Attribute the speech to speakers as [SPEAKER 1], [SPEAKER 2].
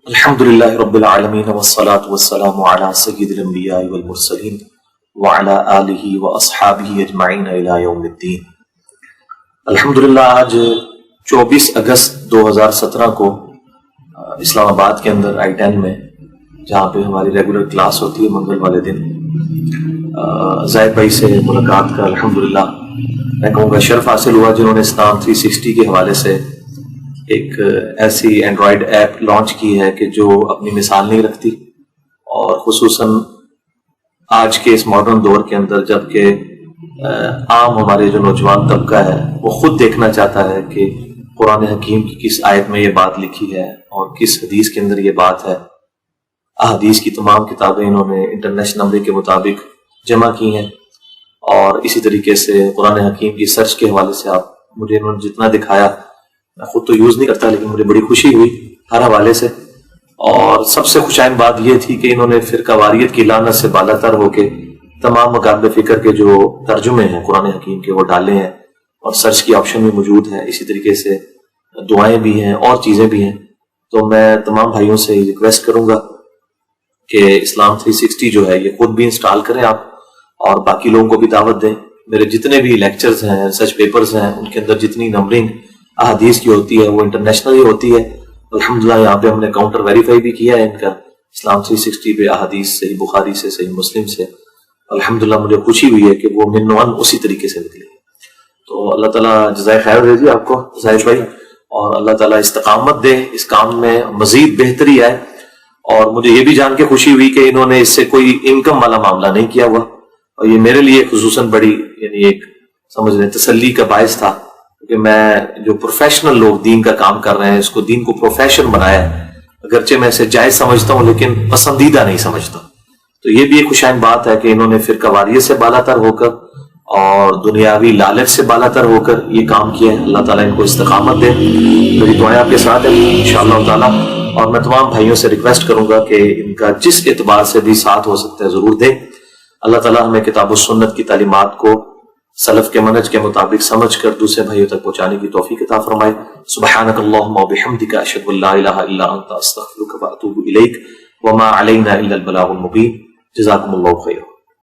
[SPEAKER 1] الحمدللہ رب العالمین والصلاة والسلام علی سید الانبیاء والمرسلین وعلی آلہ واصحابہ اجمعین الی یوم الدین۔ الحمدللہ آج 24 اگست 2017 کو اسلام آباد کے اندر I-10 میں، جہاں پہ ہماری ریگولر کلاس ہوتی ہے منگل والے دن، زاہد بھائی سے ملاقات کا الحمدللہ میں کہوں گا شرف حاصل ہوا، جنہوں نے اسلام 360 کے حوالے سے ایک ایسی اینڈرائیڈ ایپ لانچ کی ہے کہ جو اپنی مثال نہیں رکھتی، اور خصوصاً آج کے اس ماڈرن دور کے اندر جب کہ عام ہمارے جو نوجوان طبقہ ہے وہ خود دیکھنا چاہتا ہے کہ قرآن حکیم کی کس آیت میں یہ بات لکھی ہے اور کس حدیث کے اندر یہ بات ہے۔ احادیث کی تمام کتابیں انہوں نے انٹرنیشنل نمبر کے مطابق جمع کی ہیں، اور اسی طریقے سے قرآن حکیم کی سرچ کے حوالے سے مجھے انہوں نے جتنا دکھایا، میں خود تو یوز نہیں کرتا لیکن مجھے بڑی خوشی ہوئی ہر حوالے سے، اور سب سے خوشائن بات یہ تھی کہ انہوں نے فرقہ واریت کی لعنت سے بالاتر ہو کے تمام مقابل فکر کے جو ترجمے ہیں قرآن حکیم کے وہ ڈالے ہیں، اور سرچ کی آپشن بھی موجود ہے، اسی طریقے سے دعائیں بھی ہیں اور چیزیں بھی ہیں۔ تو میں تمام بھائیوں سے ریکویسٹ کروں گا کہ اسلام 360 جو ہے یہ خود بھی انسٹال کریں آپ، اور باقی لوگوں کو بھی دعوت دیں۔ میرے جتنے بھی لیکچرز ہیں، ریسرچ پیپرز ہیں، ان کے اندر جتنی نمبرنگ احادیث کی ہوتی ہے وہ انٹرنیشنل ہی ہوتی ہے۔ الحمدللہ یہاں پہ ہم نے کاؤنٹر ویریفائی بھی کیا ہے ان کا، اسلام 360 پہ احادیث صحیح بخاری سے، صحیح مسلم سے۔ الحمدللہ مجھے خوشی ہوئی ہے کہ وہ من وان اسی طریقے سے نکلے۔ تو اللہ تعالیٰ جزائے خیر دے دی آپ کو زاہد بھائی، اور اللہ تعالیٰ استقامت دے، اس کام میں مزید بہتری آئے۔ اور مجھے یہ بھی جان کے خوشی ہوئی کہ انہوں نے اس سے کوئی انکم والا معاملہ نہیں کیا ہوا، اور یہ میرے لیے خصوصاً بڑی یعنی ایک سمجھ لیں تسلی کا باعث تھا کہ میں جو پروفیشنل لوگ دین کا کام کر رہے ہیں، اس کو دین کو پروفیشن بنایا ہے، اگرچہ میں اسے جائز سمجھتا ہوں لیکن پسندیدہ نہیں سمجھتا۔ تو یہ بھی ایک خوشائن بات ہے کہ انہوں نے فرقہ واریت سے بالاتر ہو کر اور دنیاوی لالچ سے بالاتر ہو کر یہ کام کیا ہے۔ اللہ تعالیٰ ان کو استقامت دے۔ میری دعائیں آپ کے ساتھ ہیں انشاءاللہ تعالیٰ، اور میں تمام بھائیوں سے ریکویسٹ کروں گا کہ ان کا جس اعتبار سے بھی ساتھ ہو سکتا ہے ضرور دیں۔ اللہ تعالیٰ ہمیں کتاب و سنت کی تعلیمات کو سلف کے منہج کے مطابق سمجھ کر دوسرے بھائیوں تک پہنچانے کی توفیق عطا فرمائے۔ سبحانک اللہم و بحمدک، اشہد ان لا الہ الا انت، استغفرک و اتوب الیک، وما علینا الا البلاغ المبین۔ جزاکم اللہ خیر۔